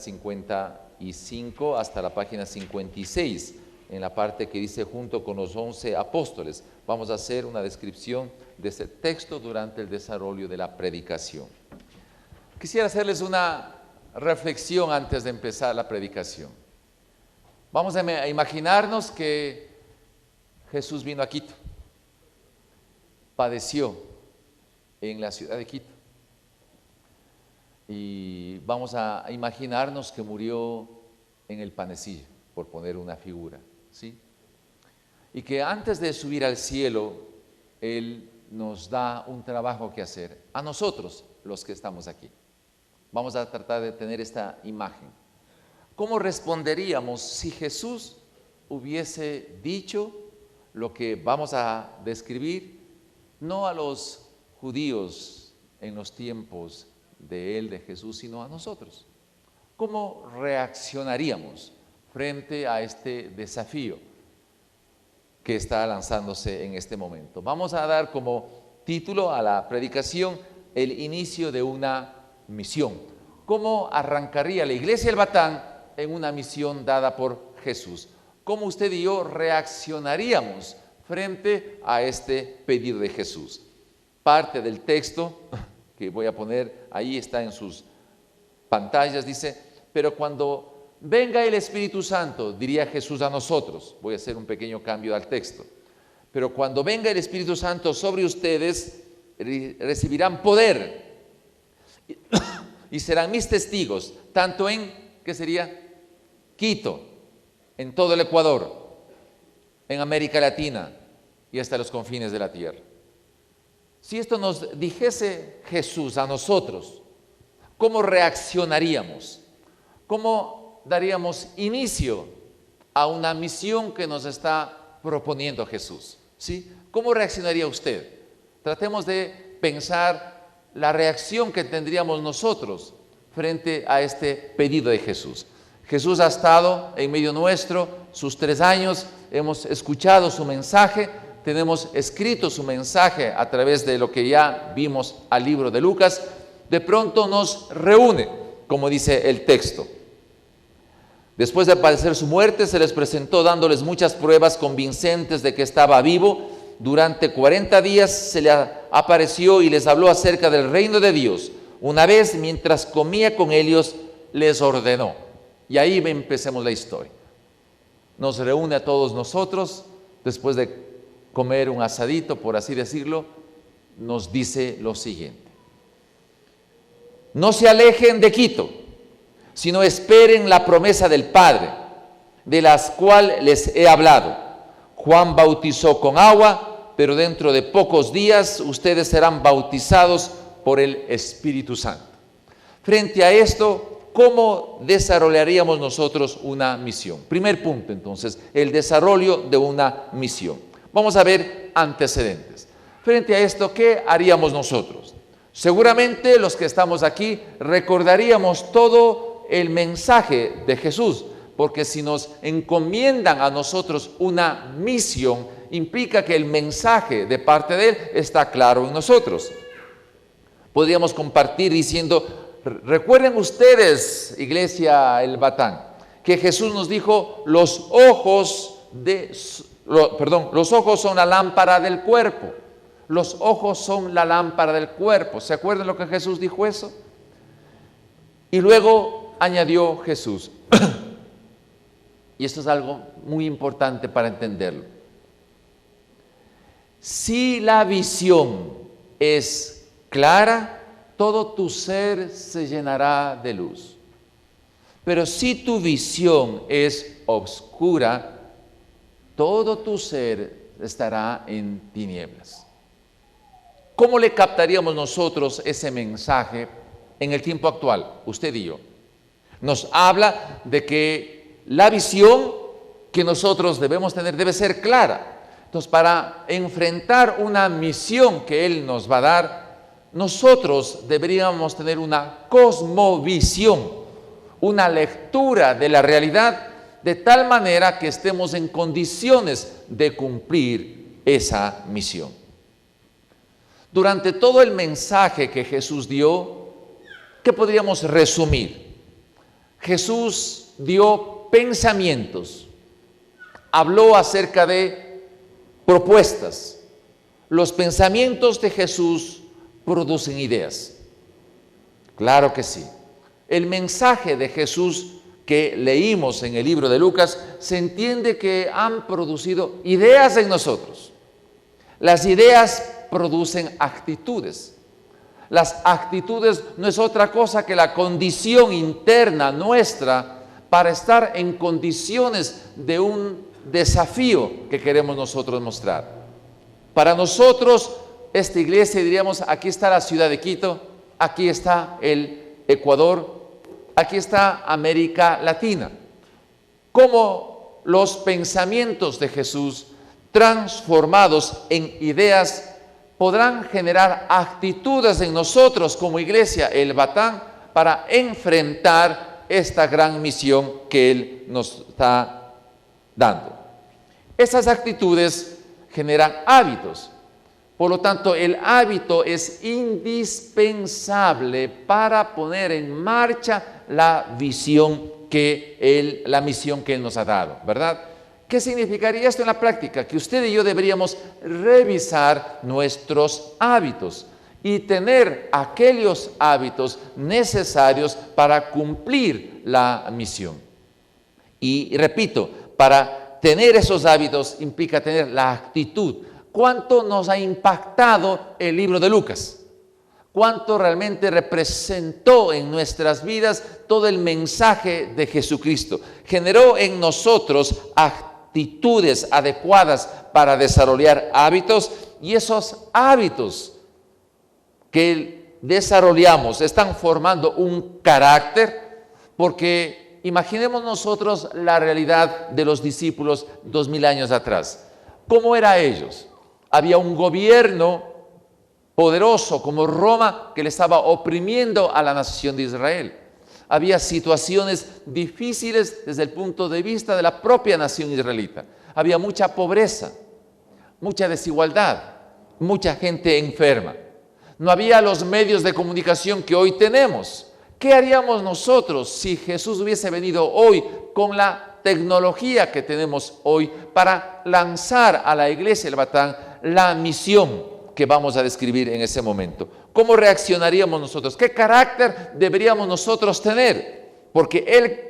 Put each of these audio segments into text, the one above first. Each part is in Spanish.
55 hasta la página 56, en la parte que dice junto con los 11 apóstoles. Vamos a hacer una descripción de este texto durante el desarrollo de la predicación. Quisiera hacerles una reflexión antes de empezar la predicación. Vamos a imaginarnos que Jesús vino a Quito, padeció en la ciudad de Quito, y vamos a imaginarnos que murió en el Panecillo, por poner una figura, ¿sí? Y que antes de subir al cielo, Él nos da un trabajo que hacer a nosotros, los que estamos aquí. Vamos a tratar de tener esta imagen. ¿Cómo responderíamos si Jesús hubiese dicho lo que vamos a describir, no a los judíos en los tiempos de Él, de Jesús, sino a nosotros? ¿Cómo reaccionaríamos frente a este desafío que está lanzándose en este momento? Vamos a dar como título a la predicación: el inicio de una misión. ¿Cómo arrancaría la Iglesia El Batán en una misión dada por Jesús? ¿Cómo usted y yo reaccionaríamos frente a este pedido de Jesús? Parte del texto que voy a poner ahí, está en sus pantallas, dice: pero cuando venga el Espíritu Santo, diría Jesús a nosotros. Voy a hacer un pequeño cambio al texto. Pero cuando venga el Espíritu Santo sobre ustedes, recibirán poder y serán mis testigos, tanto en, ¿qué sería? Quito, en todo el Ecuador, en América Latina y hasta los confines de la tierra. Si esto nos dijese Jesús a nosotros, ¿cómo reaccionaríamos? ¿Cómo daríamos inicio a una misión que nos está proponiendo Jesús? ¿Sí? ¿Cómo reaccionaría usted? Tratemos de pensar la reacción que tendríamos nosotros frente a este pedido de Jesús. Jesús ha estado en medio nuestro sus 3 años, hemos escuchado su mensaje, tenemos escrito su mensaje a través de lo que ya vimos al libro de Lucas. De pronto nos reúne, como dice el texto. Después de padecer su muerte, se les presentó dándoles muchas pruebas convincentes de que estaba vivo. Durante 40 días se le apareció y les habló acerca del reino de Dios. Una vez, mientras comía con ellos, les ordenó. Y ahí empecemos la historia. Nos reúne a todos nosotros, después de comer un asadito, por así decirlo, nos dice lo siguiente: no se alejen de Quito, sino esperen la promesa del Padre, de las cuales les he hablado. Juan bautizó con agua, pero dentro de pocos días ustedes serán bautizados por el Espíritu Santo. Frente a esto, ¿cómo desarrollaríamos nosotros una misión? Primer punto, entonces, el desarrollo de una misión. Vamos a ver antecedentes. Frente a esto, ¿qué haríamos nosotros? Seguramente los que estamos aquí recordaríamos todo el mensaje de Jesús, porque si nos encomiendan a nosotros una misión, implica que el mensaje de parte de Él está claro en nosotros. Podríamos compartir diciendo: recuerden ustedes, Iglesia El Batán, que Jesús nos dijo: los ojos son la lámpara del cuerpo. Los ojos son la lámpara del cuerpo. ¿Se acuerdan lo que Jesús dijo eso? Y luego añadió Jesús, y esto es algo muy importante para entenderlo: si la visión es clara, todo tu ser se llenará de luz. Pero si tu visión es oscura, todo tu ser estará en tinieblas. ¿Cómo le captaríamos nosotros ese mensaje en el tiempo actual, usted y yo? Nos habla de que la visión que nosotros debemos tener debe ser clara. Entonces, para enfrentar una misión que Él nos va a dar, nosotros deberíamos tener una cosmovisión, una lectura de la realidad, de tal manera que estemos en condiciones de cumplir esa misión. Durante todo el mensaje que Jesús dio, ¿qué podríamos resumir? Jesús dio pensamientos, habló acerca de propuestas. Los pensamientos de Jesús producen ideas. Claro que sí. El mensaje de Jesús que leímos en el libro de Lucas se entiende que han producido ideas en nosotros. Las ideas producen actitudes. Las actitudes no es otra cosa que la condición interna nuestra para estar en condiciones de un desafío que queremos nosotros mostrar. Para nosotros, esta iglesia, diríamos, aquí está la ciudad de Quito, aquí está el Ecuador, aquí está América Latina. Cómo los pensamientos de Jesús transformados en ideas podrán generar actitudes en nosotros como iglesia El Batán para enfrentar esta gran misión que Él nos está dando. Esas actitudes generan hábitos. Por lo tanto, el hábito es indispensable para poner en marcha la misión que Él nos ha dado, ¿verdad? ¿Qué significaría esto en la práctica? Que usted y yo deberíamos revisar nuestros hábitos y tener aquellos hábitos necesarios para cumplir la misión. Y repito, para tener esos hábitos implica tener la actitud. ¿Cuánto nos ha impactado el libro de Lucas? ¿Cuánto realmente representó en nuestras vidas todo el mensaje de Jesucristo? Generó en nosotros actitudes adecuadas para desarrollar hábitos, y esos hábitos que desarrollamos están formando un carácter, porque imaginemos nosotros la realidad de los discípulos 2000 años atrás. ¿Cómo eran ellos? Había un gobierno poderoso como Roma que le estaba oprimiendo a la nación de Israel. Había situaciones difíciles desde el punto de vista de la propia nación israelita. Había mucha pobreza, mucha desigualdad, mucha gente enferma. No había los medios de comunicación que hoy tenemos. ¿Qué haríamos nosotros si Jesús hubiese venido hoy con la tecnología que tenemos hoy para lanzar a la iglesia El Batán la misión que vamos a describir en ese momento? ¿Cómo reaccionaríamos nosotros? ¿Qué carácter deberíamos nosotros tener? Porque el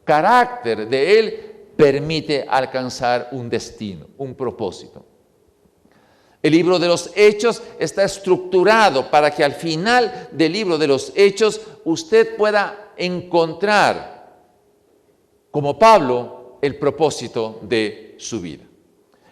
carácter de Él permite alcanzar un destino, un propósito. El libro de los Hechos está estructurado para que al final del libro de los Hechos usted pueda encontrar, como Pablo, el propósito de su vida.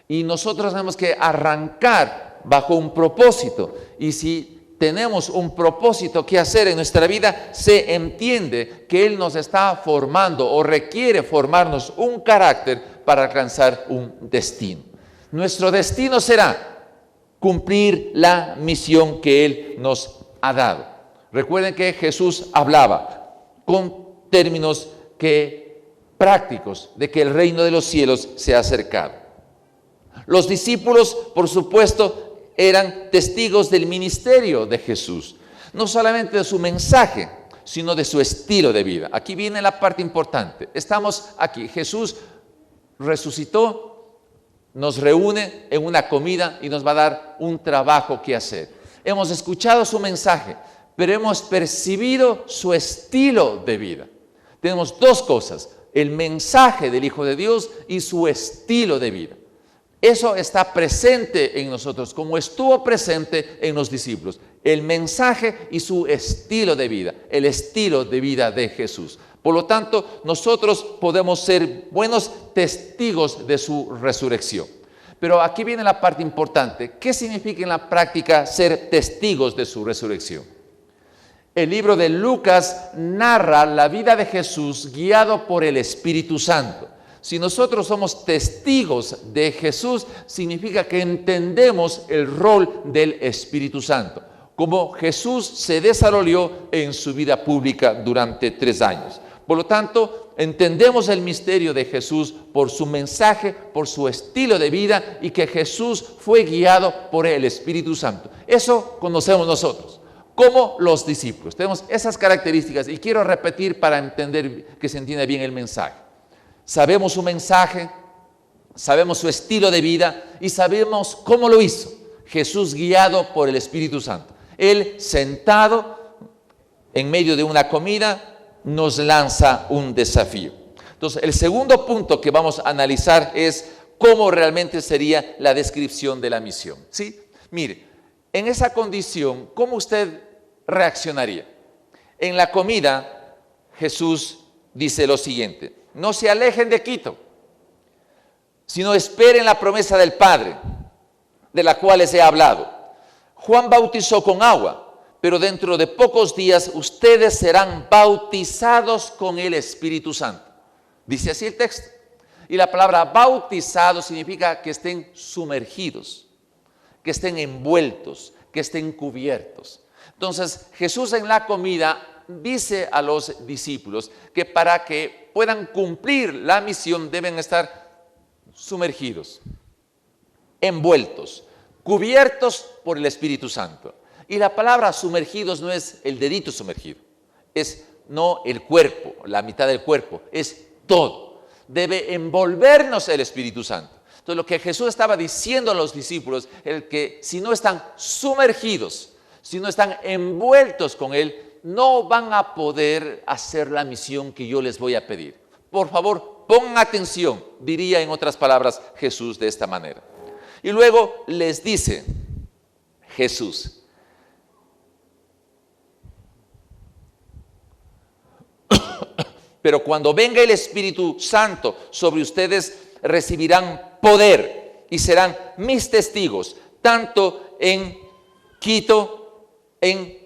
Y nosotros tenemos que arrancar bajo un propósito. Y si tenemos un propósito que hacer en nuestra vida, se entiende que Él nos está formando o requiere formarnos un carácter para alcanzar un destino. Nuestro destino será cumplir la misión que Él nos ha dado. Recuerden que Jesús hablaba con términos prácticos de que el reino de los cielos se ha acercado. Los discípulos, por supuesto, eran testigos del ministerio de Jesús, no solamente de su mensaje, sino de su estilo de vida. Aquí viene la parte importante. Estamos aquí. Jesús resucitó, nos reúne en una comida y nos va a dar un trabajo que hacer. Hemos escuchado su mensaje, pero hemos percibido su estilo de vida. Tenemos dos cosas: el mensaje del Hijo de Dios y su estilo de vida. Eso está presente en nosotros, como estuvo presente en los discípulos. El mensaje y su estilo de vida, el estilo de vida de Jesús. Por lo tanto, nosotros podemos ser buenos testigos de su resurrección. Pero aquí viene la parte importante. ¿Qué significa en la práctica ser testigos de su resurrección? El libro de Lucas narra la vida de Jesús guiado por el Espíritu Santo. Si nosotros somos testigos de Jesús, significa que entendemos el rol del Espíritu Santo, como Jesús se desarrolló en su vida pública durante 3 años. Por lo tanto, entendemos el misterio de Jesús por su mensaje, por su estilo de vida, y que Jesús fue guiado por el Espíritu Santo. Eso conocemos nosotros. como los discípulos. Tenemos esas características y quiero repetir para entender que se entienda bien el mensaje. Sabemos su mensaje, sabemos su estilo de vida y sabemos cómo lo hizo. Jesús guiado por el Espíritu Santo. Él sentado en medio de una comida nos lanza un desafío. Entonces, el segundo punto que vamos a analizar es cómo realmente sería la descripción de la misión. ¿Sí? Mire, en esa condición, ¿cómo usted reaccionaría? En la comida, Jesús dice lo siguiente: no se alejen de Quito, sino esperen la promesa del Padre, de la cual les he hablado. Juan bautizó con agua, pero dentro de pocos días ustedes serán bautizados con el Espíritu Santo. Dice así el texto. Y la palabra bautizado significa que estén sumergidos, que estén envueltos, que estén cubiertos. Entonces, Jesús en la comida dice a los discípulos que para que puedan cumplir la misión deben estar sumergidos, envueltos, cubiertos por el Espíritu Santo. Y la palabra sumergidos no es el dedito sumergido, es no el cuerpo, la mitad del cuerpo, es todo. Debe envolvernos el Espíritu Santo. Entonces, lo que Jesús estaba diciendo a los discípulos es que si no están sumergidos, si no están envueltos con Él, no van a poder hacer la misión que yo les voy a pedir. Por favor, pongan atención, diría en otras palabras Jesús de esta manera. Y luego les dice Jesús: pero cuando venga el Espíritu Santo sobre ustedes, recibirán poder y serán mis testigos, tanto en Quito, en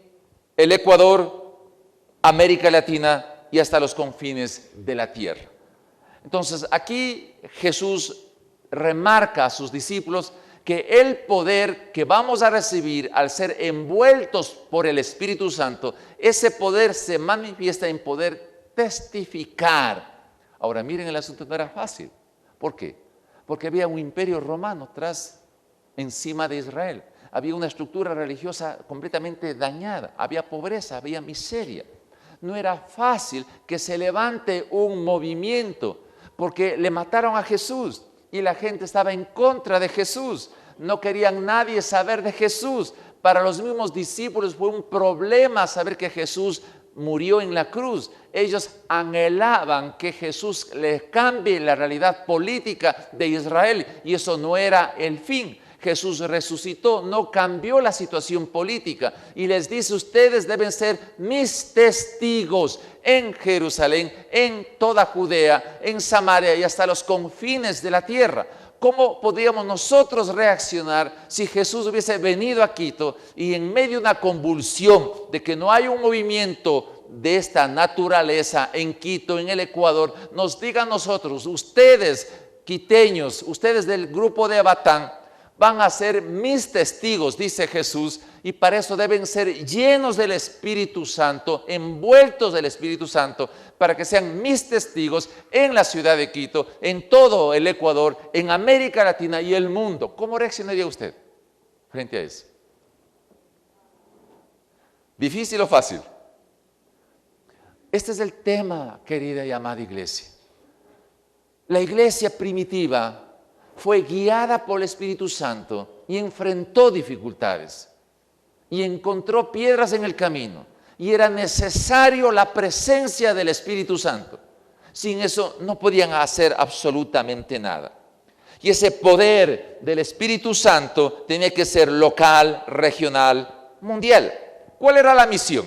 el Ecuador, América Latina y hasta los confines de la tierra. Entonces, aquí Jesús remarca a sus discípulos que el poder que vamos a recibir al ser envueltos por el Espíritu Santo, ese poder se manifiesta en poder testificar. Ahora miren, el asunto no era fácil. ¿Por qué? Porque había un imperio romano encima de Israel. Había una estructura religiosa completamente dañada. Había pobreza, había miseria. No era fácil que se levante un movimiento porque le mataron a Jesús y la gente estaba en contra de Jesús. No querían nadie saber de Jesús. Para los mismos discípulos fue un problema saber que Jesús murió en la cruz. Ellos anhelaban que Jesús les cambie la realidad política de Israel y eso no era el fin. Jesús resucitó, no cambió la situación política y les dice: ustedes deben ser mis testigos en Jerusalén, en toda Judea, en Samaria y hasta los confines de la tierra. ¿Cómo podríamos nosotros reaccionar si Jesús hubiese venido a Quito y en medio de una convulsión de que no hay un movimiento de esta naturaleza en Quito, en el Ecuador, nos diga a nosotros: ustedes quiteños, ustedes del grupo de Abatán, van a ser mis testigos, dice Jesús, y para eso deben ser llenos del Espíritu Santo, envueltos del Espíritu Santo, para que sean mis testigos en la ciudad de Quito, en todo el Ecuador, en América Latina y el mundo. ¿Cómo reaccionaría usted frente a eso? ¿Difícil o fácil? Este es el tema, querida y amada iglesia. La iglesia primitiva fue guiada por el Espíritu Santo y enfrentó dificultades y encontró piedras en el camino y era necesario la presencia del Espíritu Santo. Sin eso no podían hacer absolutamente nada. Y ese poder del Espíritu Santo tenía que ser local, regional, mundial. ¿Cuál era la misión?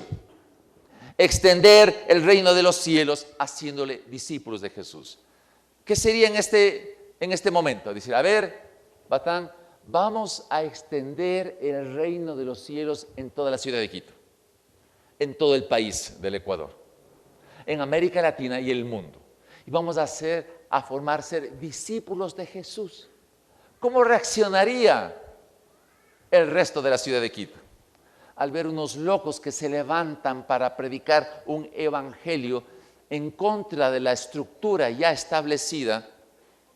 Extender el reino de los cielos haciéndole discípulos de Jesús. ¿Qué sería en este momento? Decir: a ver, Batán, vamos a extender el reino de los cielos en toda la ciudad de Quito, en todo el país del Ecuador, en América Latina y el mundo. Y vamos a formar ser discípulos de Jesús. ¿Cómo reaccionaría el resto de la ciudad de Quito al ver unos locos que se levantan para predicar un evangelio en contra de la estructura ya establecida,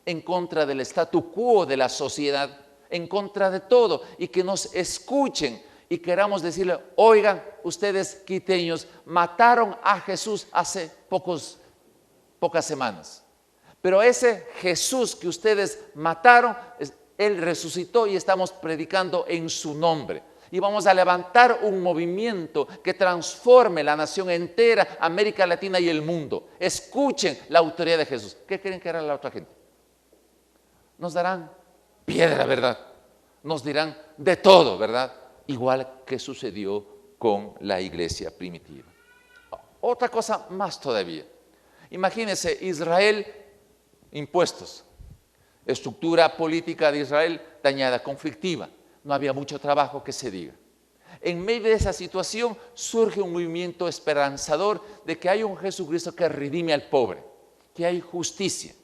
en contra del statu quo de la sociedad, en contra de todo, y que nos escuchen y queramos decirle, oigan, ustedes quiteños mataron a Jesús hace pocas semanas. Pero ese Jesús que ustedes mataron, Él resucitó y estamos predicando en su nombre. Y vamos a levantar un movimiento que transforme la nación entera, América Latina y el mundo. Escuchen la autoridad de Jesús. ¿Qué creen que hará la otra gente? Nos darán piedra, ¿verdad? Nos dirán de todo, ¿verdad? Igual que sucedió con la iglesia primitiva. Otra cosa más todavía. Imagínense, Israel, impuestos, estructura política de Israel dañada, conflictiva. No había mucho trabajo que se diga. En medio de esa situación surge un movimiento esperanzador de que hay un Jesucristo que redime al pobre, que hay justicia.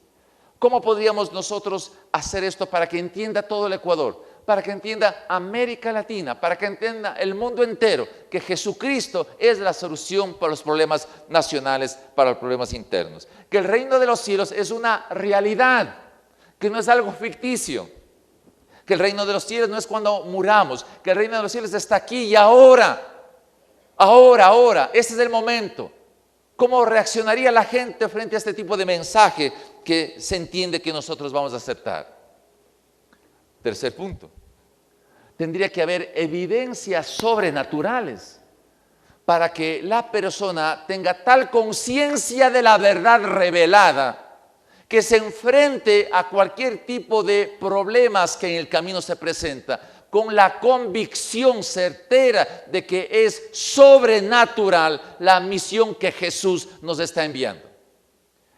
¿Cómo podríamos nosotros hacer esto para que entienda todo el Ecuador, para que entienda América Latina, para que entienda el mundo entero que Jesucristo es la solución para los problemas nacionales, para los problemas internos? Que el reino de los cielos es una realidad, que no es algo ficticio. Que el reino de los cielos no es cuando muramos, que el reino de los cielos está aquí y ahora. Ahora, ese es el momento. ¿Cómo reaccionaría la gente frente a este tipo de mensaje que se entiende que nosotros vamos a aceptar? Tercer punto. Tendría que haber evidencias sobrenaturales para que la persona tenga tal conciencia de la verdad revelada que se enfrente a cualquier tipo de problemas que en el camino se presenta con la convicción certera de que es sobrenatural la misión que Jesús nos está enviando.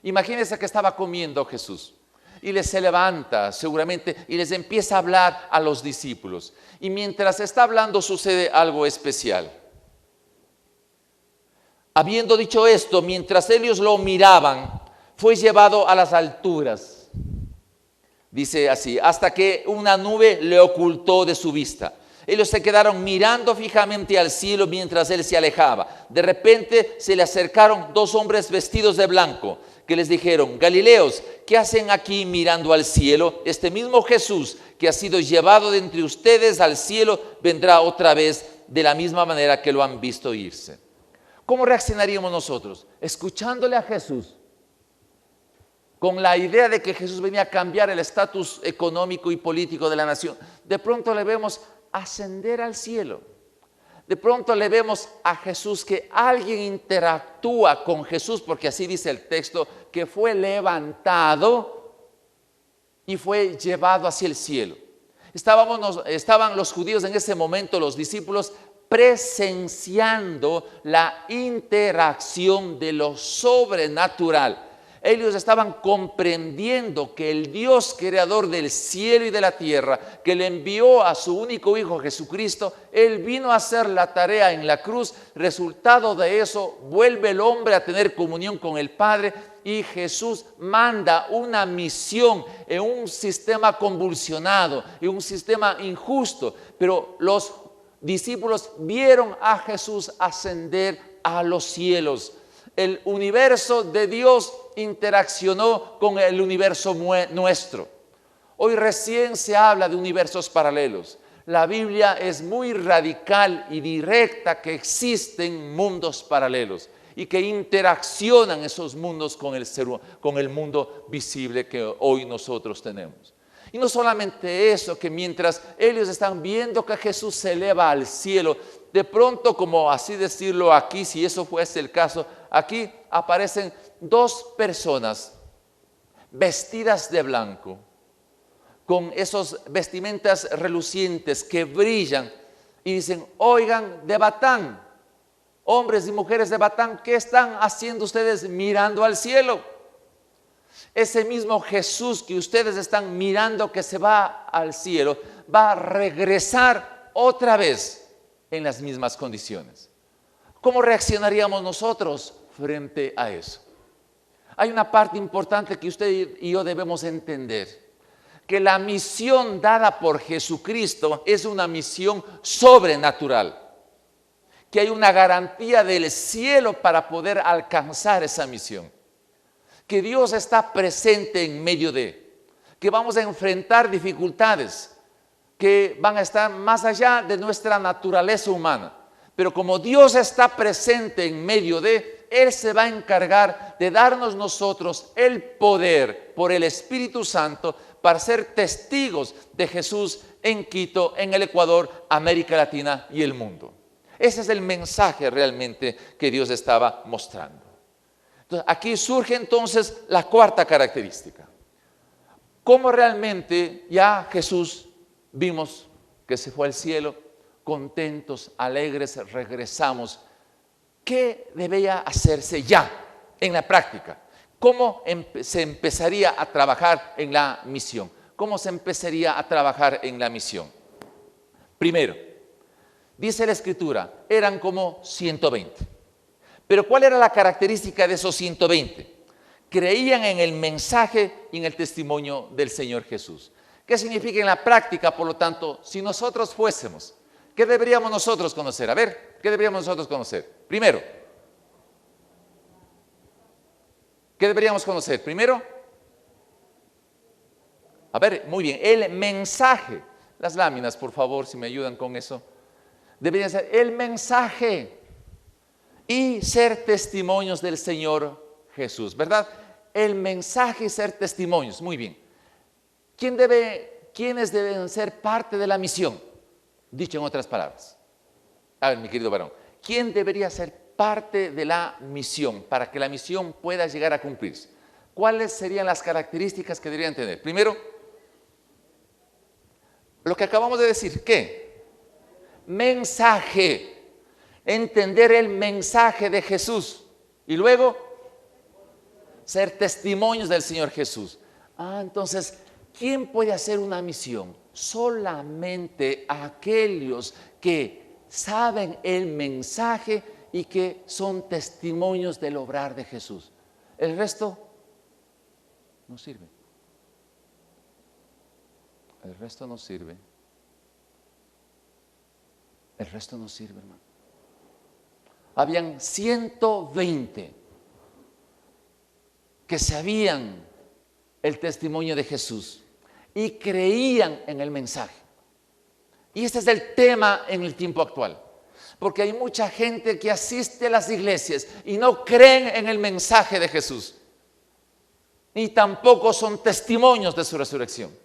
Imagínense que estaba comiendo Jesús y se levanta seguramente y les empieza a hablar a los discípulos. Y mientras está hablando sucede algo especial. Habiendo dicho esto, mientras ellos lo miraban, fue llevado a las alturas, dice así, hasta que una nube le ocultó de su vista. Ellos se quedaron mirando fijamente al cielo mientras él se alejaba. De repente se le acercaron dos hombres vestidos de blanco, que les dijeron, Galileos, ¿qué hacen aquí mirando al cielo? Este mismo Jesús que ha sido llevado de entre ustedes al cielo, vendrá otra vez de la misma manera que lo han visto irse. ¿Cómo reaccionaríamos nosotros? Escuchándole a Jesús, con la idea de que Jesús venía a cambiar el estatus económico y político de la nación. De pronto le vemos ascender al cielo. De pronto le vemos a Jesús que alguien interactúa con Jesús, porque así dice el texto, que fue levantado y fue llevado hacia el cielo. Estaban los judíos en ese momento, los discípulos, presenciando la interacción de lo sobrenatural. Ellos estaban comprendiendo que el Dios creador del cielo y de la tierra, que le envió a su único Hijo Jesucristo, Él vino a hacer la tarea en la cruz. Resultado de eso, vuelve el hombre a tener comunión con el Padre y Jesús manda una misión en un sistema convulsionado, en un sistema injusto. Pero los discípulos vieron a Jesús ascender a los cielos. El universo de Dios interaccionó con el universo nuestro. Hoy recién se habla de universos paralelos. La Biblia es muy radical y directa que existen mundos paralelos y que interaccionan esos mundos con el mundo visible que hoy nosotros tenemos. Y no solamente eso, que mientras ellos están viendo que Jesús se eleva al cielo, de pronto, como así decirlo aquí, si eso fuese el caso, aquí aparecen dos personas vestidas de blanco, con esos vestimentas relucientes que brillan y dicen, oigan, de Batán, hombres y mujeres de Batán, ¿qué están haciendo ustedes mirando al cielo? Ese mismo Jesús que ustedes están mirando que se va al cielo, va a regresar otra vez en las mismas condiciones. ¿Cómo reaccionaríamos nosotros frente a eso? Hay una parte importante que usted y yo debemos entender, que la misión dada por Jesucristo es una misión sobrenatural, que hay una garantía del cielo para poder alcanzar esa misión, que Dios está presente en medio de, que vamos a enfrentar dificultades, que van a estar más allá de nuestra naturaleza humana. Pero como Dios está presente en medio de, Él se va a encargar de darnos nosotros el poder por el Espíritu Santo para ser testigos de Jesús en Quito, en el Ecuador, América Latina y el mundo. Ese es el mensaje realmente que Dios estaba mostrando. Entonces, aquí surge entonces la cuarta característica. ¿Cómo realmente ya Jesús vimos que se fue al cielo, contentos, alegres, regresamos? ¿Qué debía hacerse ya en la práctica? ¿Cómo se empezaría a trabajar en la misión? ¿Cómo se empezaría a trabajar en la misión? Primero, dice la Escritura, eran como 120. Pero ¿cuál era la característica de esos 120? Creían en el mensaje y en el testimonio del Señor Jesús. ¿Qué significa en la práctica? Por lo tanto, si nosotros fuésemos, ¿qué deberíamos nosotros conocer? A ver, ¿qué deberíamos nosotros conocer? Primero, ¿qué deberíamos conocer? Primero, a ver, muy bien, el mensaje. Las láminas, por favor, si me ayudan con eso. Debería ser el mensaje y ser testimonios del Señor Jesús, ¿verdad? El mensaje y ser testimonios, muy bien. ¿Quiénes deben ser parte de la misión? Dicho en otras palabras. A ver, mi querido varón, ¿quién debería ser parte de la misión para que la misión pueda llegar a cumplirse? ¿Cuáles serían las características que deberían tener? Primero, lo que acabamos de decir, ¿qué? Mensaje. Entender el mensaje de Jesús. Y luego, ser testimonios del Señor Jesús. Entonces, ¿quién puede hacer una misión? Solamente aquellos que saben el mensaje y que son testimonios del obrar de Jesús. El resto no sirve. El resto no sirve. El resto no sirve, hermano. Habían 120 que sabían el testimonio de Jesús y creían en el mensaje. Y este es el tema en el tiempo actual. Porque hay mucha gente que asiste a las iglesias y no creen en el mensaje de Jesús. Ni tampoco son testimonios de su resurrección.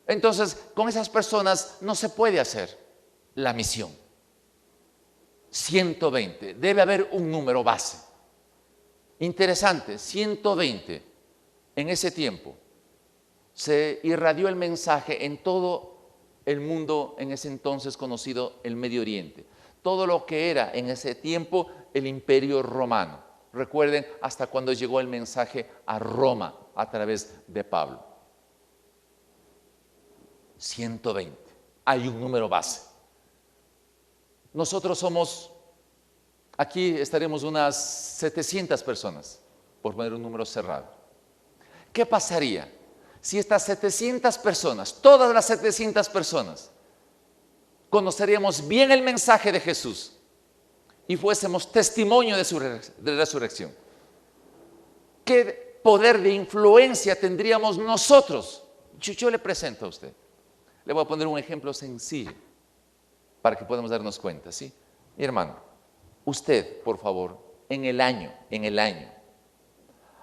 Entonces, con esas personas no se puede hacer la misión. 120. Debe haber un número base. Interesante, 120. En ese tiempo se irradió el mensaje en todo el mundo en ese entonces conocido el Medio Oriente. Todo lo que era en ese tiempo el Imperio Romano. Recuerden hasta cuando llegó el mensaje a Roma a través de Pablo. 120. Hay un número base. Nosotros somos, aquí estaremos unas 700 personas, por poner un número cerrado. ¿Qué pasaría si estas 700 personas, todas las 700 personas, conoceríamos bien el mensaje de Jesús y fuésemos testimonio de su resurrección? ¿Qué poder de influencia tendríamos nosotros? Yo le presento a usted. Le voy a poner un ejemplo sencillo para que podamos darnos cuenta, ¿sí? Mi hermano, usted, por favor, en el año,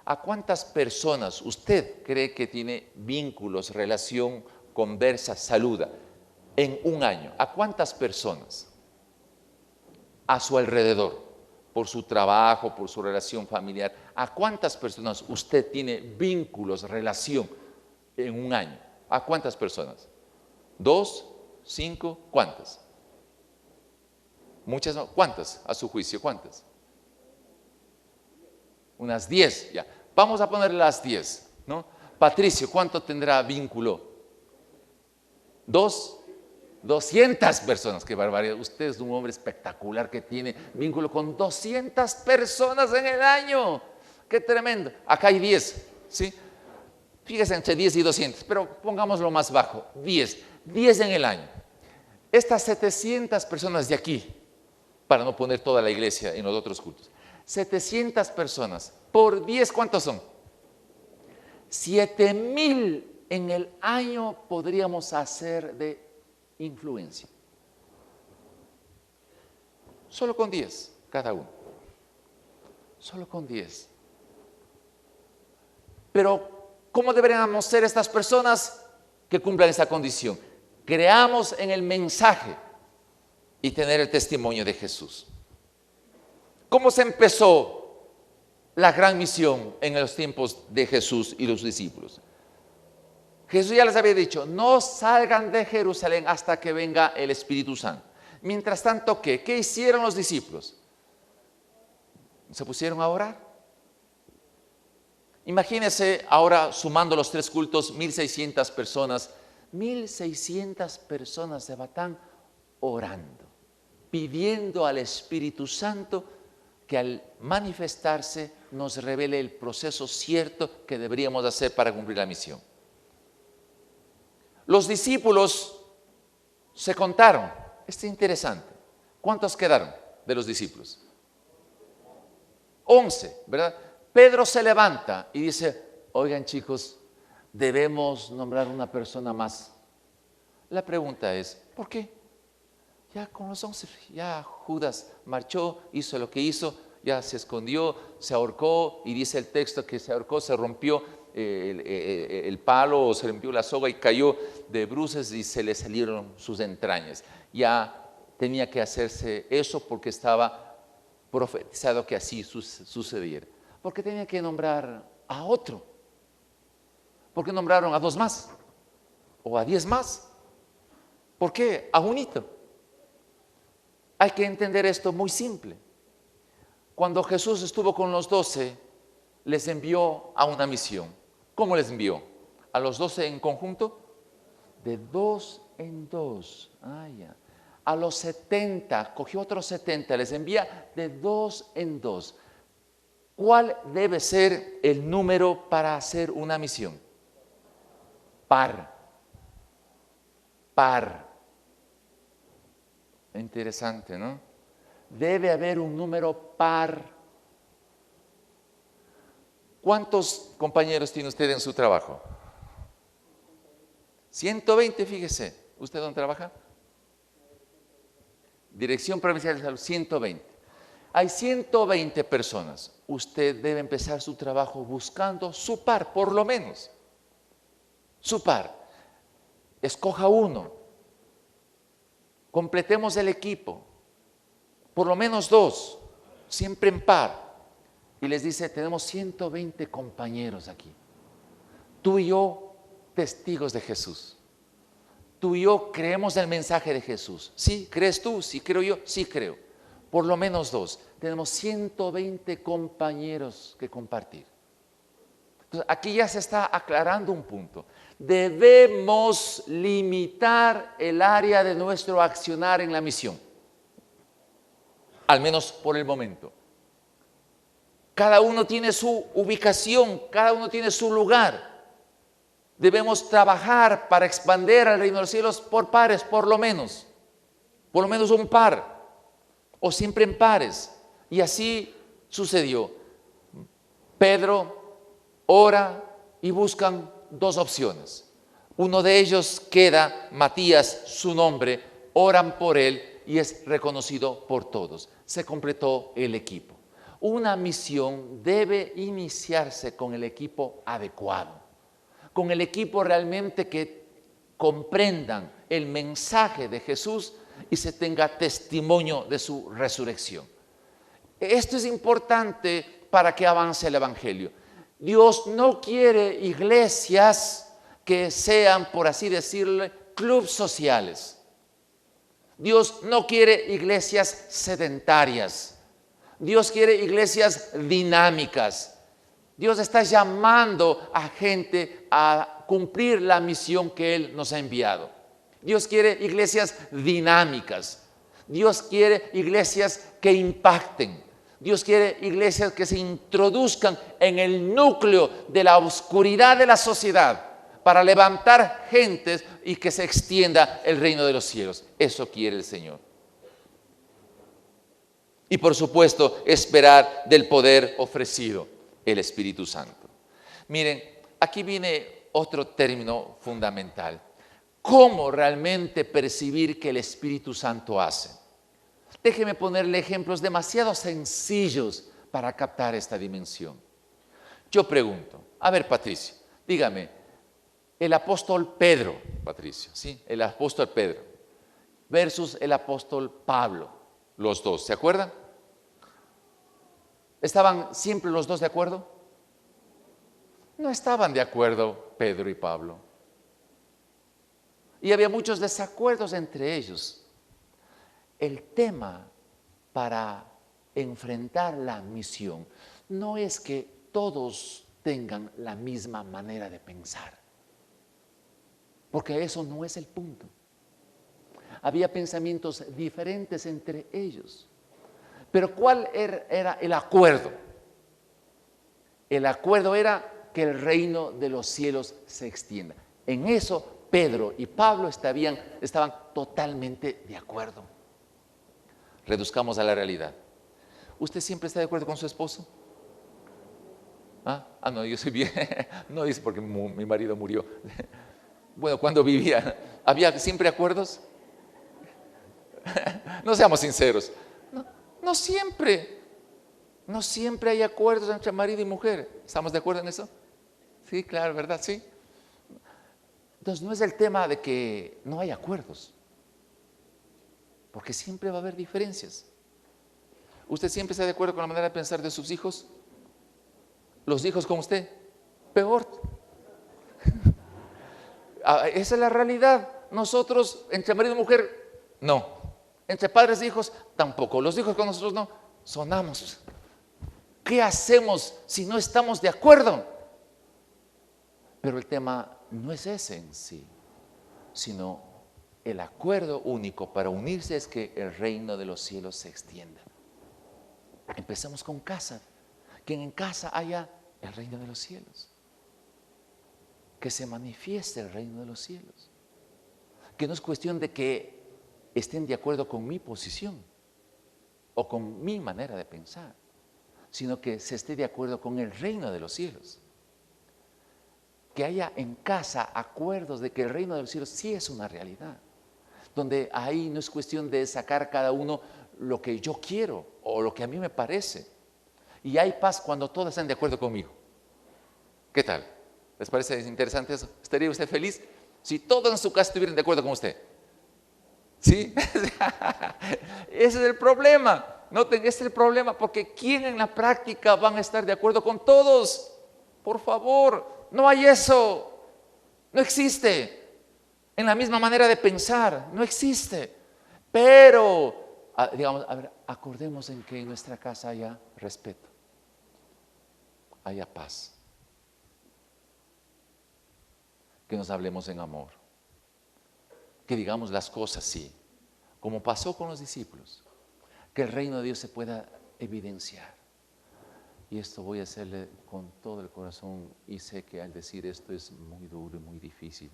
¿a cuántas personas usted cree que tiene vínculos, relación, conversa, saluda en un año? ¿A cuántas personas a su alrededor? Por su trabajo, por su relación familiar. ¿A cuántas personas usted tiene vínculos, relación en un año? ¿A cuántas personas? ¿2? ¿5? ¿Cuántas? Muchas, ¿cuántas? A su juicio, ¿cuántas? Unas 10, ya. Vamos a poner las 10, ¿no? Patricio, ¿cuánto tendrá vínculo? 200 personas, qué barbaridad. Usted es un hombre espectacular que tiene vínculo con 200 personas en el año. Qué tremendo. Acá hay 10, ¿sí? Fíjese entre 10 y 200, pero pongámoslo más bajo, 10 en el año. Estas 700 personas de aquí, para no poner toda la iglesia en los otros cultos, 700 personas por 10, ¿cuántos son? 7,000 en el año podríamos hacer de influencia? Solo con 10 cada uno. Solo con 10. Pero, ¿cómo deberíamos ser estas personas que cumplan esa condición? Creamos en el mensaje y tener el testimonio de Jesús. ¿Cómo se empezó la gran misión en los tiempos de Jesús y los discípulos? Jesús ya les había dicho, no salgan de Jerusalén hasta que venga el Espíritu Santo. Mientras tanto, ¿qué? ¿Qué hicieron los discípulos? ¿Se pusieron a orar? Imagínense ahora sumando los 3 cultos, 1,600 personas. 1,600 personas de Batán orando, pidiendo al Espíritu Santo que al manifestarse nos revele el proceso cierto que deberíamos hacer para cumplir la misión. Los discípulos se contaron. Esto es interesante. ¿Cuántos quedaron de los discípulos? 11, ¿verdad? Pedro se levanta y dice, oigan chicos, debemos nombrar una persona más. La pregunta es, ¿por qué? Ya con los 11, ya Judas marchó, hizo lo que hizo, ya se escondió, se ahorcó, y dice el texto que se ahorcó, se rompió el palo, o se rompió la soga y cayó de bruces y se le salieron sus entrañas. Ya tenía que hacerse eso porque estaba profetizado que así sucediera. Porque tenía que nombrar a otro. ¿Por qué nombraron a 2 más? ¿O a 10 más? ¿Por qué a unito? Hay que entender esto muy simple. Cuando Jesús estuvo con los 12, les envió a una misión. ¿Cómo les envió? ¿A los 12 en conjunto? De 2 en 2. A los 70, cogió otros 70, les envía de 2 en 2. ¿Cuál debe ser el número para hacer una misión? Par. Par. Interesante, ¿no? Debe haber un número par. ¿Cuántos compañeros tiene usted en su trabajo? 120, fíjese. ¿Usted dónde trabaja? Dirección Provincial de Salud, 120. Hay 120 personas. Usted debe empezar su trabajo buscando su par, por lo menos. Su par. Escoja uno. Completemos el equipo. Por lo menos 2. Siempre en par. Y les dice, tenemos 120 compañeros aquí. Tú y yo, testigos de Jesús. Tú y yo creemos el mensaje de Jesús. ¿Sí? ¿Crees tú? ¿Sí creo yo? Sí creo. Por lo menos 2. Tenemos 120 compañeros que compartir. Entonces, aquí ya se está aclarando un punto. Debemos limitar el área de nuestro accionar en la misión. Al menos por el momento. Cada uno tiene su ubicación, cada uno tiene su lugar. Debemos trabajar para expandir el reino de los cielos por pares, por lo menos un par, o siempre en pares. Y así sucedió. Pedro ora y buscan 2 opciones. Uno de ellos queda, Matías, su nombre, oran por él y es reconocido por todos. Se completó el equipo. Una misión debe iniciarse con el equipo adecuado, con el equipo realmente que comprendan el mensaje de Jesús y se tenga testimonio de su resurrección. Esto es importante para que avance el Evangelio. Dios no quiere iglesias que sean, por así decirlo, clubes sociales. Dios no quiere iglesias sedentarias. Dios quiere iglesias dinámicas. Dios está llamando a gente a cumplir la misión que Él nos ha enviado. Dios quiere iglesias dinámicas. Dios quiere iglesias que impacten. Dios quiere iglesias que se introduzcan en el núcleo de la oscuridad de la sociedad para levantar gentes y que se extienda el reino de los cielos. Eso quiere el Señor. Y por supuesto, esperar del poder ofrecido, el Espíritu Santo. Miren, aquí viene otro término fundamental. ¿Cómo realmente percibir que el Espíritu Santo hace? Déjeme ponerle ejemplos demasiado sencillos para captar esta dimensión. Yo pregunto, a ver, Patricio, dígame, el apóstol Pedro, Patricio, ¿sí? El apóstol Pedro versus el apóstol Pablo, los dos, ¿se acuerdan? ¿Estaban siempre los dos de acuerdo? No estaban de acuerdo Pedro y Pablo. Y había muchos desacuerdos entre ellos. El tema para enfrentar la misión no es que todos tengan la misma manera de pensar, porque eso no es el punto. Había pensamientos diferentes entre ellos. Pero ¿cuál era el acuerdo? El acuerdo era que el reino de los cielos se extienda. En eso Pedro y Pablo estaban totalmente de acuerdo. Reduzcamos a la realidad. ¿Usted siempre está de acuerdo con su esposo? No, yo soy bien. No dice porque mi marido murió. Bueno, cuando vivía, ¿había siempre acuerdos? No seamos sinceros. No siempre. No siempre hay acuerdos entre marido y mujer. ¿Estamos de acuerdo en eso? Sí, claro, ¿verdad? Sí. Entonces no es el tema de que no hay acuerdos, porque siempre va a haber diferencias. ¿Usted siempre está de acuerdo con la manera de pensar de sus hijos? ¿Los hijos con usted? Peor. Esa es la realidad. Nosotros, entre marido y mujer, no. Entre padres e hijos, tampoco. Los hijos con nosotros no. Sonamos. ¿Qué hacemos si no estamos de acuerdo? Pero el tema no es ese en sí, sino el acuerdo único para unirse es que el reino de los cielos se extienda. Empecemos con casa. Que en casa haya el reino de los cielos. Que se manifieste el reino de los cielos. Que no es cuestión de que estén de acuerdo con mi posición o con mi manera de pensar, sino que se esté de acuerdo con el reino de los cielos. Que haya en casa acuerdos de que el reino de los cielos sí es una realidad, donde ahí no es cuestión de sacar cada uno lo que yo quiero o lo que a mí me parece. Y hay paz cuando todos están de acuerdo conmigo. ¿Qué tal? ¿Les parece interesante eso? ¿Estaría usted feliz si todos en su casa estuvieran de acuerdo con usted? ¿Sí? Ese es el problema. Noten, ese es el problema, porque ¿quién en la práctica van a estar de acuerdo con todos? Por favor, no hay eso. No existe. En la misma manera de pensar, no existe. Pero, digamos, a ver, acordemos en que en nuestra casa haya respeto, haya paz. Que nos hablemos en amor. Que digamos las cosas sí, como pasó con los discípulos. Que el reino de Dios se pueda evidenciar. Y esto voy a hacerle con todo el corazón, y sé que al decir esto es muy duro y muy difícil.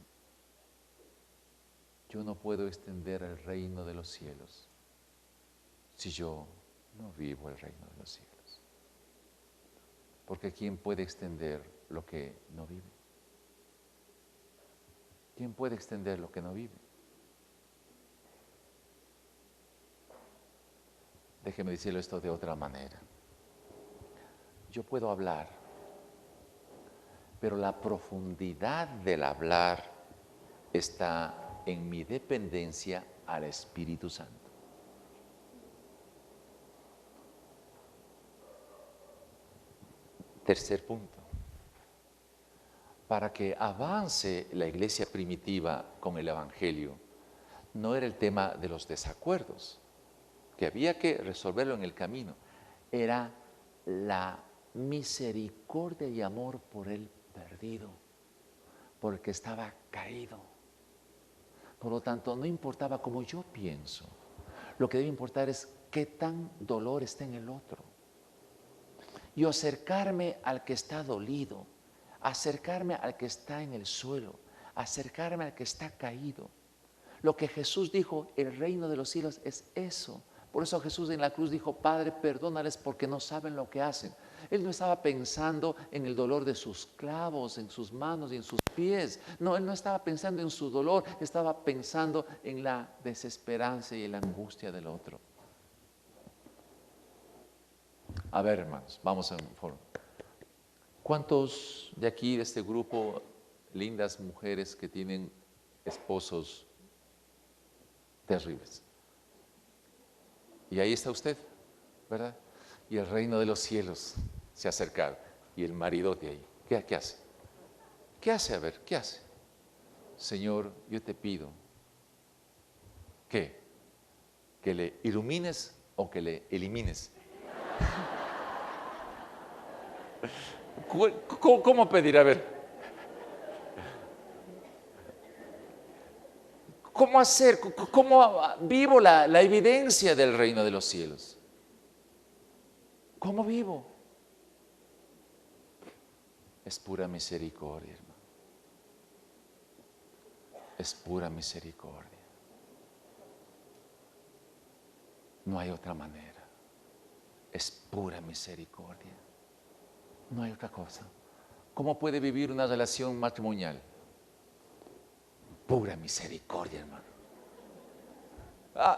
Yo no puedo extender el reino de los cielos si yo no vivo el reino de los cielos. Porque ¿quién puede extender lo que no vive? ¿Quién puede extender lo que no vive? Déjeme decirlo esto de otra manera. Yo puedo hablar, pero la profundidad del hablar está en mi dependencia al Espíritu Santo. Tercer punto. Para que avance la iglesia primitiva con el Evangelio, no era el tema de los desacuerdos, que había que resolverlo en el camino, era la misericordia y amor por el perdido, porque estaba caído. Por lo tanto, no importaba cómo yo pienso, lo que debe importar es qué tan dolor está en el otro. Y acercarme al que está dolido, acercarme al que está en el suelo, acercarme al que está caído. Lo que Jesús dijo, el reino de los cielos es eso, Por eso Jesús en la cruz dijo, Padre, perdónales porque no saben lo que hacen. Él no estaba pensando en el dolor de sus clavos, en sus manos y en sus pies. No, Él no estaba pensando en su dolor, estaba pensando en la desesperanza y en la angustia del otro. A ver, hermanos, vamos a un foro. ¿Cuántos de aquí, de este grupo, lindas mujeres que tienen esposos terribles? Y ahí está usted, ¿verdad? Y el reino de los cielos se ha acercado. Y el maridote ahí, ¿qué hace? ¿Qué hace? A ver, ¿qué hace? Señor, yo te pido, ¿qué? ¿Que le ilumines o que le elimines? ¿Cómo pedir? A ver. ¿Cómo hacer? ¿Cómo vivo la evidencia del reino de los cielos? ¿Cómo vivo? Es pura misericordia, hermano. Es pura misericordia. No hay otra manera. Es pura misericordia. No hay otra cosa. ¿Cómo puede vivir una relación matrimonial? Pura misericordia, hermano.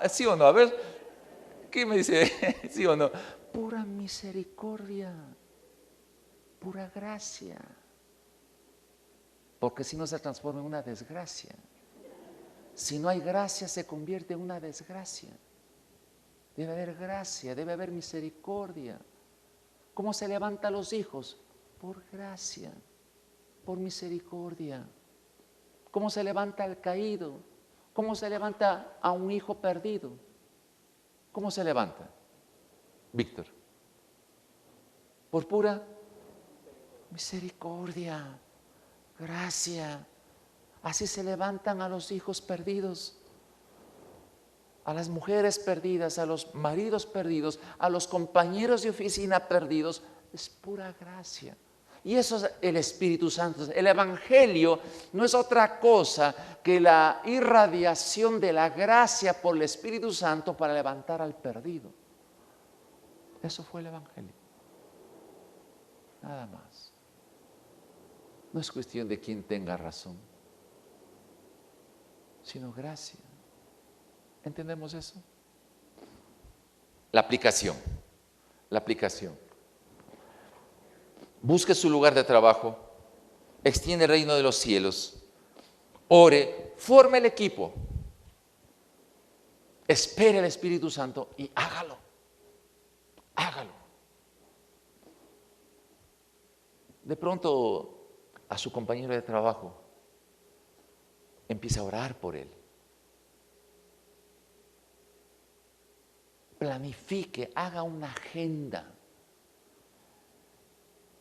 ¿Sí o no? A ver, ¿qué me dice? ¿Sí o no? Pura misericordia, pura gracia. Porque si no se transforma en una desgracia. Si no hay gracia, se convierte en una desgracia. Debe haber gracia, debe haber misericordia. ¿Cómo se levanta a los hijos? Por gracia, por misericordia. ¿Cómo se levanta al caído? ¿Cómo se levanta a un hijo perdido? ¿Cómo se levanta? Víctor. Por pura misericordia, gracia. Así se levantan a los hijos perdidos, a las mujeres perdidas, a los maridos perdidos, a los compañeros de oficina perdidos. Es pura gracia. Y eso es el Espíritu Santo. El Evangelio no es otra cosa que la irradiación de la gracia por el Espíritu Santo para levantar al perdido. Eso fue el Evangelio. Nada más. No es cuestión de quién tenga razón, sino gracia. ¿Entendemos eso? La aplicación. La aplicación. Busque su lugar de trabajo, extiende el reino de los cielos, ore, forme el equipo, espere al Espíritu Santo y hágalo. Hágalo. De pronto a su compañero de trabajo empieza a orar por él. Planifique, haga una agenda.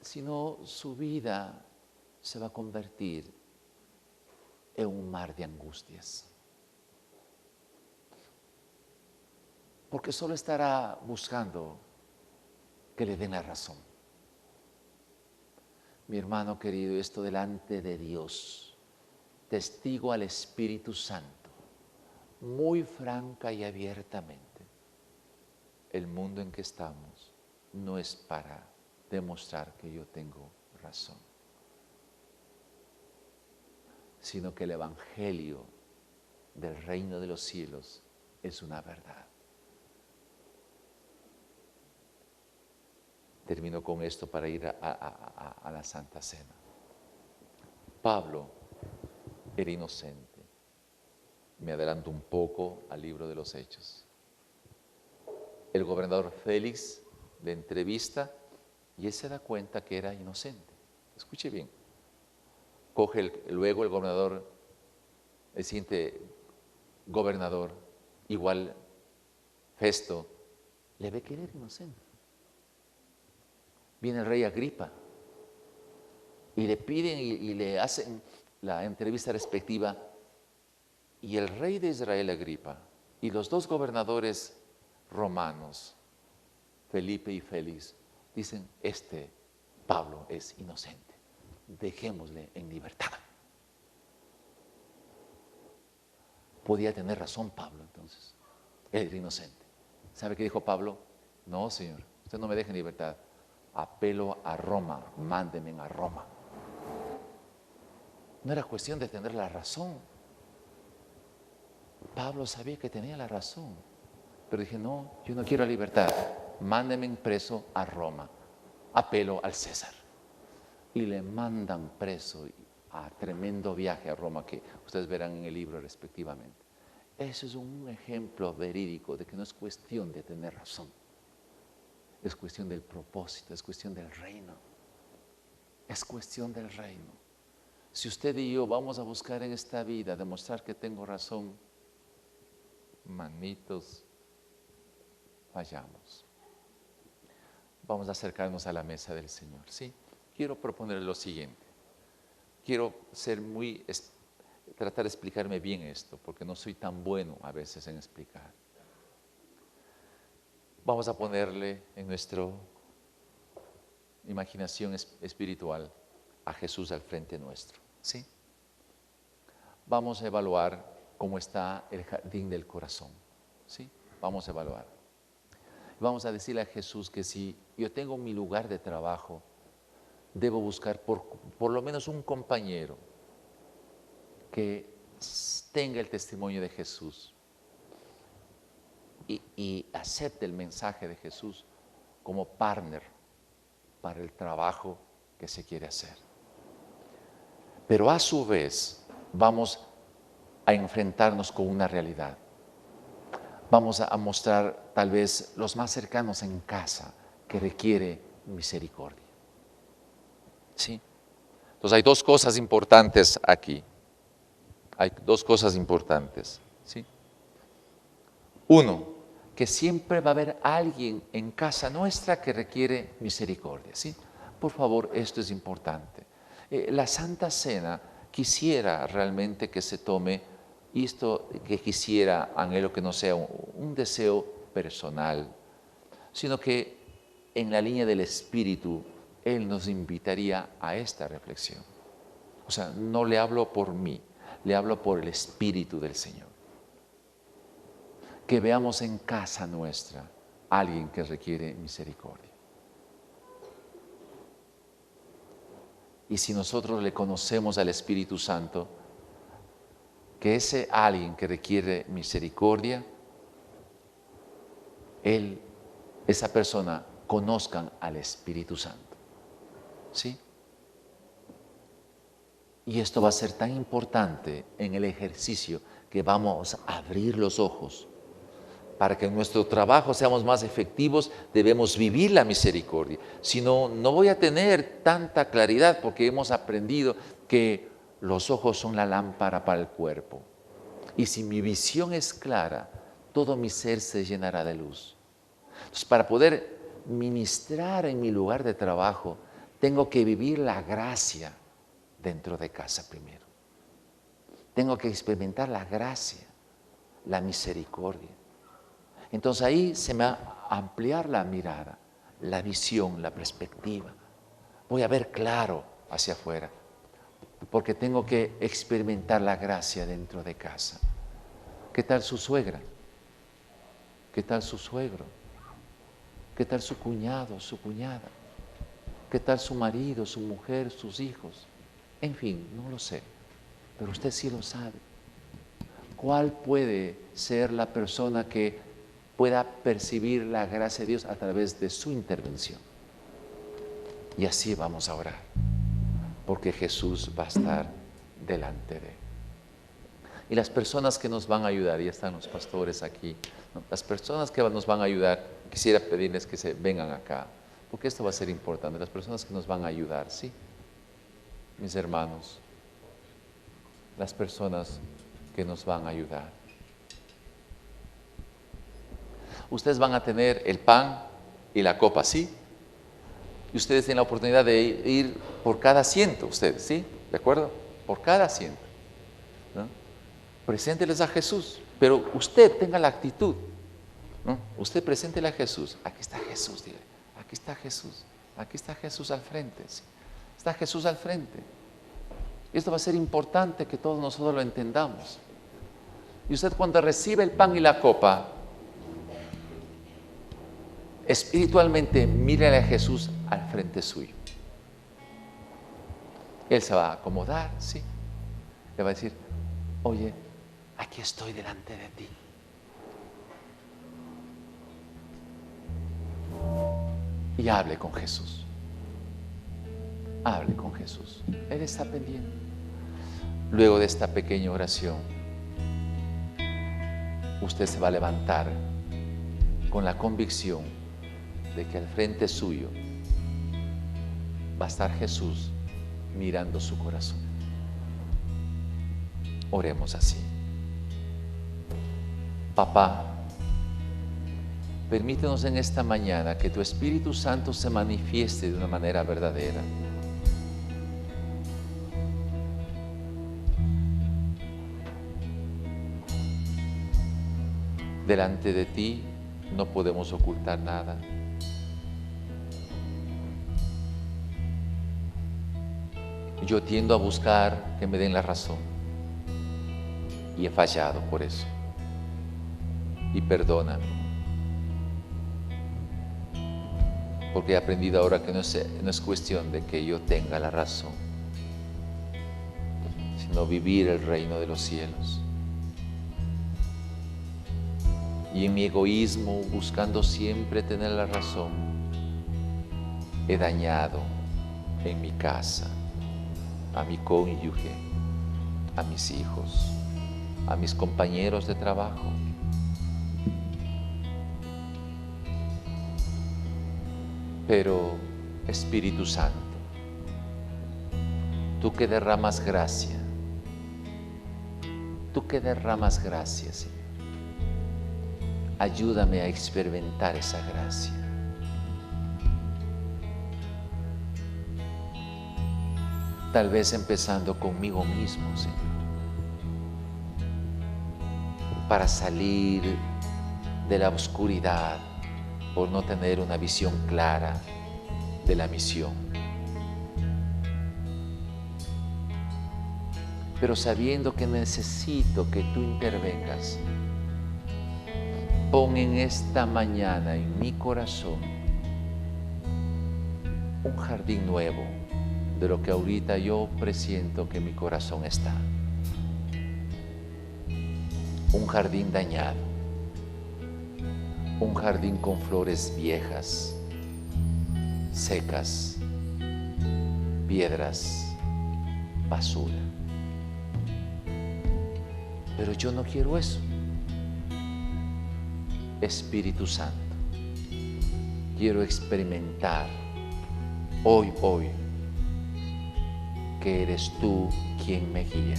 Si no, su vida se va a convertir en un mar de angustias. Porque solo estará buscando que le den la razón. Mi hermano querido, esto delante de Dios, testigo al Espíritu Santo, muy franca y abiertamente, el mundo en que estamos no es para demostrar que yo tengo razón, sino que el Evangelio del reino de los cielos es una verdad. Termino con esto para ir a la Santa Cena. Pablo era inocente. Me adelanto un poco al libro de los Hechos. El gobernador Félix le entrevista y él se da cuenta que era inocente. Escuche bien. Luego el gobernador, el siguiente gobernador, igual Festo, le ve que él era inocente. Viene el rey Agripa y le piden y le hacen la entrevista respectiva. Y el rey de Israel, Agripa, y los dos gobernadores romanos, Felipe y Félix, dicen, Pablo es inocente, dejémosle en libertad. Podía tener razón Pablo entonces, él era inocente. ¿Sabe qué dijo Pablo? No, Señor, usted no me deje en libertad. Apelo a Roma, mándeme a Roma. No era cuestión de tener la razón. Pablo sabía que tenía la razón, pero dije, no, yo no quiero libertad. Mándeme preso a Roma. Apelo al César. Y le mandan preso a tremendo viaje a Roma que ustedes verán en el libro respectivamente. Eso es un ejemplo verídico de que no es cuestión de tener razón. Es cuestión del propósito, es cuestión del reino. Es cuestión del reino. Si usted y yo vamos a buscar en esta vida demostrar que tengo razón, manitos, vayamos. Vamos a acercarnos a la mesa del Señor, ¿sí? Quiero proponerle lo siguiente. Quiero tratar de explicarme bien esto, porque no soy tan bueno a veces en explicar. Vamos a ponerle en nuestra imaginación espiritual a Jesús al frente nuestro, ¿sí? Vamos a evaluar cómo está el jardín del corazón, ¿sí? Vamos a evaluar. Vamos a decirle a Jesús que si yo tengo mi lugar de trabajo, debo buscar por lo menos un compañero que tenga el testimonio de Jesús y acepte el mensaje de Jesús como partner para el trabajo que se quiere hacer. Pero a su vez vamos a enfrentarnos con una realidad. Vamos a mostrar tal vez los más cercanos en casa que requiere misericordia. ¿Sí? Entonces hay dos cosas importantes aquí. Hay dos cosas importantes. ¿Sí? Uno, que siempre va a haber alguien en casa nuestra que requiere misericordia. ¿Sí? Por favor, esto es importante. La Santa Cena quisiera realmente que se tome, y esto que quisiera, anhelo que no sea un deseo personal, sino que en la línea del Espíritu, Él nos invitaría a esta reflexión. O sea, no le hablo por mí, le hablo por el Espíritu del Señor. Que veamos en casa nuestra a alguien que requiere misericordia. Y si nosotros le conocemos al Espíritu Santo, que ese alguien que requiere misericordia, esa persona conozcan al Espíritu Santo. ¿Sí? Y esto va a ser tan importante en el ejercicio que vamos a abrir los ojos. Para que en nuestro trabajo seamos más efectivos, debemos vivir la misericordia. Si no, no voy a tener tanta claridad porque hemos aprendido que los ojos son la lámpara para el cuerpo. Y si mi visión es clara, todo mi ser se llenará de luz. Entonces, para poder ministrar en mi lugar de trabajo, tengo que vivir la gracia dentro de casa primero. Tengo que experimentar la gracia, la misericordia. Entonces ahí se me va a ampliar la mirada, la visión, la perspectiva. Voy a ver claro hacia afuera, porque tengo que experimentar la gracia dentro de casa. ¿Qué tal su suegra? ¿Qué tal su suegro? ¿Qué tal su cuñado, su cuñada? ¿Qué tal su marido, su mujer, sus hijos? En fin, no lo sé, pero usted sí lo sabe. ¿Cuál puede ser la persona que pueda percibir la gracia de Dios a través de su intervención? Y así vamos a orar, porque Jesús va a estar delante de él. Y las personas que nos van a ayudar, ya están los pastores aquí, ¿no? Las personas que nos van a ayudar, quisiera pedirles que se vengan acá, porque esto va a ser importante. Las personas que nos van a ayudar, ¿sí? Mis hermanos, las personas que nos van a ayudar. Ustedes van a tener el pan y la copa, ¿sí? Y ustedes tienen la oportunidad de ir por cada asiento, ustedes, ¿sí? ¿De acuerdo? Por cada asiento, ¿no? Presénteles a Jesús, pero usted tenga la actitud, ¿no? Usted preséntele a Jesús. Aquí está Jesús, dile. Aquí está Jesús. Aquí está Jesús al frente, ¿sí? Está Jesús al frente. Y esto va a ser importante que todos nosotros lo entendamos. Y usted cuando recibe el pan y la copa, Espiritualmente, mírale a Jesús al frente suyo. Él se va a acomodar, ¿sí? Le va a decir, oye, aquí estoy delante de ti. Y hable con Jesús. Hable con Jesús. Él está pendiente. Luego de esta pequeña oración, usted se va a levantar con la convicción de que al frente suyo va a estar Jesús mirando su corazón. Oremos así. Papá, permítenos en esta mañana que tu Espíritu Santo se manifieste de una manera verdadera. Delante de ti no podemos ocultar nada. Yo tiendo a buscar que me den la razón y he fallado por eso. Y perdóname, porque he aprendido ahora que no es cuestión de que yo tenga la razón, sino vivir el reino de los cielos. Y en mi egoísmo, buscando siempre tener la razón, he dañado en mi casa a mi cónyuge, a mis hijos, a mis compañeros de trabajo. Pero, Espíritu Santo, tú que derramas gracia, Señor, ayúdame a experimentar esa gracia. Tal vez empezando conmigo mismo, Señor, para salir de la oscuridad por no tener una visión clara de la misión. Pero sabiendo que necesito que tú intervengas, pon en esta mañana en mi corazón un jardín nuevo de lo que ahorita yo presiento que mi corazón está. Un jardín dañado, un jardín con flores viejas, secas, piedras, basura. Pero yo no quiero eso. Espíritu Santo, quiero experimentar hoy que eres tú quien me guía.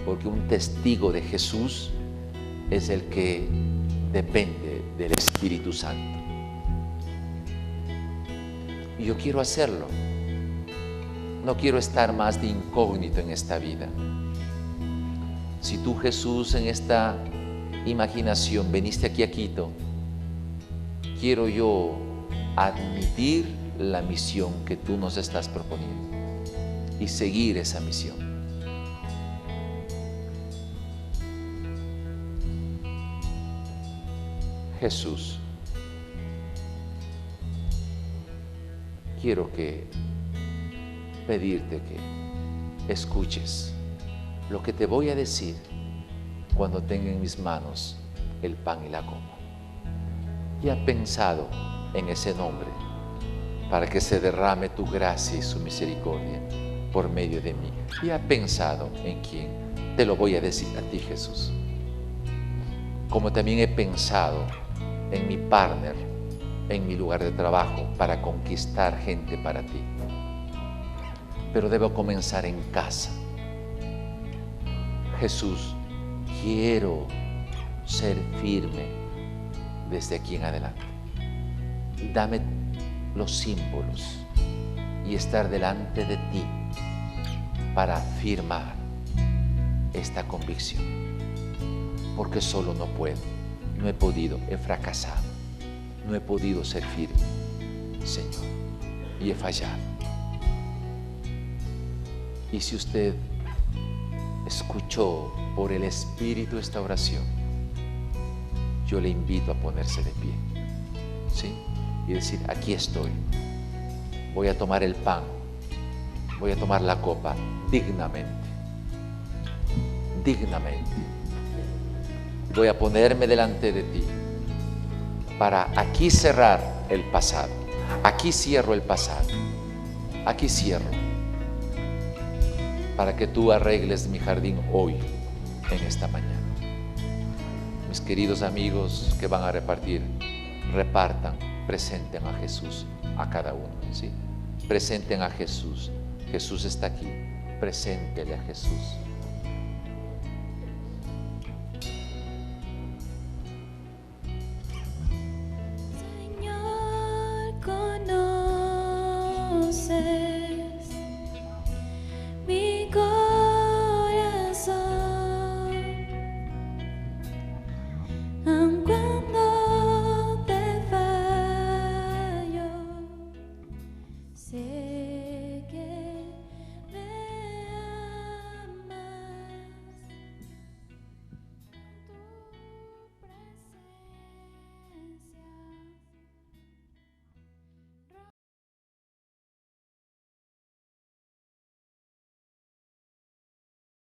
Porque un testigo de Jesús es el que depende del Espíritu Santo. Y yo quiero hacerlo. No quiero estar más de incógnito en esta vida. Si tú, Jesús, en esta imaginación veniste aquí a Quito, quiero yo admitir la misión que tú nos estás proponiendo y seguir esa misión. Jesús, quiero pedirte que escuches lo que te voy a decir cuando tenga en mis manos el pan y la copa. Y ha pensado en ese nombre para que se derrame tu gracia y su misericordia por medio de mí. Y ha pensado en quién te lo voy a decir a ti, Jesús. Como también he pensado en mi partner, en mi lugar de trabajo, para conquistar gente para ti. Pero debo comenzar en casa. Jesús, quiero ser firme desde aquí en adelante. Dame los símbolos y estar delante de ti para afirmar esta convicción. Porque solo no puedo, no he podido, he fracasado, no he podido ser firme, Señor, y he fallado. Y si usted escuchó por el Espíritu esta oración, yo le invito a ponerse de pie. ¿sí? Y decir, aquí estoy, voy a tomar el pan, voy a tomar la copa dignamente, dignamente. Voy a ponerme delante de ti para aquí cerrar el pasado. Aquí cierro el pasado, aquí cierro, para que tú arregles mi jardín hoy, en esta mañana. Mis queridos amigos que van a repartir, repartan, presenten a Jesús a cada uno, ¿sí? Presenten a Jesús. Jesús está aquí, preséntele a Jesús.